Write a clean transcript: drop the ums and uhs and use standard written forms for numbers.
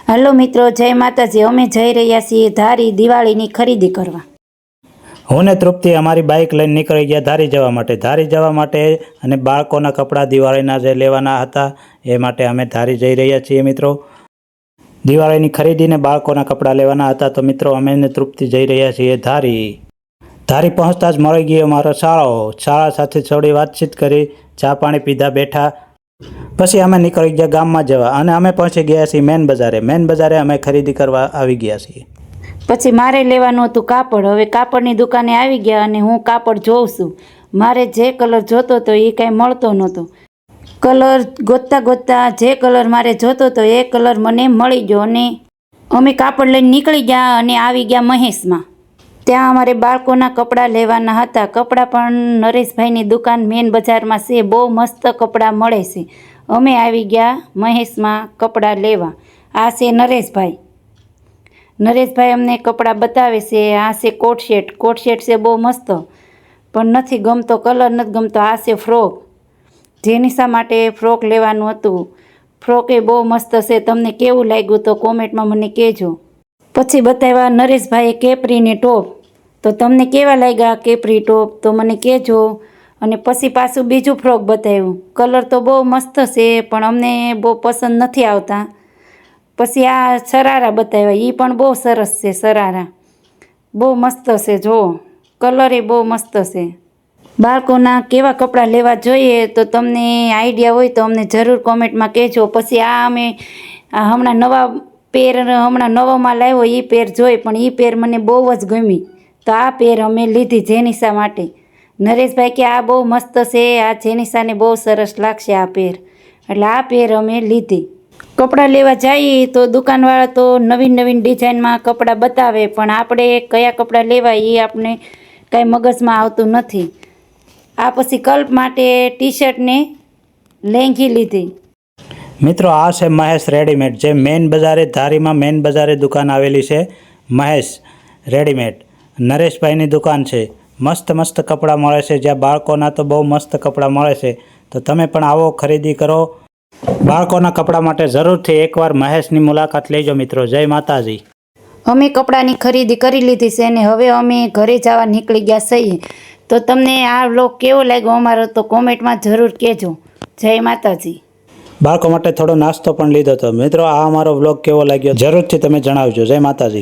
Hello मित्रों, जय माताजी। अमे जई रह्या छीए धारी दिवाळीनी खरीदी करवा। હું ને તૃપ્તિ અમારી બાઇક લઈને નીકળી ગયા ધારી જવા માટે અને બાળકોના કપડાં દિવાળીના જે લેવાના હતા એ માટે અમે ધારી જઈ રહ્યા છીએ મિત્રો। દિવાળીની ખરીદીને બાળકોના કપડાં લેવાના હતા તો મિત્રો અમે ને તૃપ્તિ જઈ રહ્યા છીએ ધારી પહોંચતા જ મળી ગયો અમારો શાળા સાથે થોડી વાતચીત કરી, ચા પાણી પીધા, બેઠા। પછી અમે નીકળી ગયા ગામમાં જવા અને અમે પહોંચી ગયા છીએ મેન બજારે અમે ખરીદી કરવા આવી ગયા છીએ। પછી મારે લેવાનું હતું કાપડ। હવે કાપડની દુકાને આવી ગયા અને હું કાપડ જોઉં છું। મારે જે કલર જોતો હતો એ કાંઈ મળતો નહોતો। કલર ગોતતા જે કલર મારે જોતો હતો એ કલર મને મળી ગયો અને અમે કાપડ લઈને નીકળી ગયા અને આવી ગયા મહેશમાં। ત્યાં અમારે બાળકોના કપડાં લેવાના હતા। કપડાં પણ નરેશભાઈની દુકાન મેન બજારમાં છે, બહુ મસ્ત કપડાં મળે છે। અમે આવી ગયા મહેશમાં કપડાં લેવા। આ છે નરેશભાઈ અમને કપડાં બતાવે છે। આ છે કોટ સેટ છે, બહુ મસ્ત, પણ નથી ગમતો, કલર નથી ગમતો। આ છે ફ્રોક, જેનિશા માટે ફ્રોક લેવાનું હતું। ફ્રોક એ બહુ મસ્ત છે, તમને કેવું લાગ્યું તો કોમેન્ટમાં મને કહેજો। પછી બતાવ્યા નરેશભાઈએ કેપરીને ટોપ, તો તમને કેવા લાગ્યા કેપરી ટોપ તો મને કહેજો। અને પછી પાછું બીજું ફ્રોક બતાવ્યું। કલર તો બહુ મસ્ત છે પણ અમને બહુ પસંદ નથી આવતા। પછી આ શરારા બતાવ્યા, એ પણ બહુ સરસ છે। શરારા બહુ મસ્ત છે, જુઓ કલર એ બહુ મસ્ત છે। બાળકોના કેવા કપડાં લેવા જોઈએ તો તમને આઈડિયા હોય તો અમને જરૂર કોમેન્ટમાં કહેજો। પછી આ અમે હમણાં નવામાં લાવ્યો એ પેર જોઈ, પણ એ પેર મને બહુ જ ગમી, તો આ પેર અમે લીધી જેનિશા માટે। નરેશભાઈ કે આ બહુ મસ્ત છે, આ જેનિશાને બહુ સરસ લાગશે આ પેર, એટલે આ પેર અમે લીધી। કપડાં લેવા જઈએ તો દુકાનવાળા તો નવીન ડિઝાઇનમાં કપડાં બતાવે, પણ આપણે કયા કપડાં લેવા એ આપણે કાંઈ મગજમાં આવતું નથી। આ પછી કલ્પ માટે ટી શર્ટ ને લેંઘી લીધી। મિત્રો આ છે મહેશ રેડીમેડ, જે મેન બજારે ધારીમાં મેન બજારે દુકાન આવેલી છે। મહેશ રેડીમેડ નરેશભાઈની દુકાન છે। મસ્ત કપડાં મળે છે, જ્યાં બાળકોના તો બહુ મસ્ત કપડાં મળે છે, તો તમે પણ આવો ખરીદી કરો। બાળકોના કપડાં માટે જરૂરથી એકવાર મહેશની મુલાકાત લેજો મિત્રો। જય માતાજી। અમે કપડાની ખરીદી કરી લીધી છે અને હવે અમે ઘરે જવા નીકળી ગયા છીએ। તો તમને આ વ્લોગ કેવો લાગ્યો અમારો તો કોમેન્ટમાં જરૂર કહેજો। જય માતાજી। બાળકો માટે થોડો નાસ્તો પણ લીધો હતો મિત્રો। આ અમારો વ્લોગ કેવો લાગ્યો જરૂરથી તમે જણાવજો। જય માતાજી।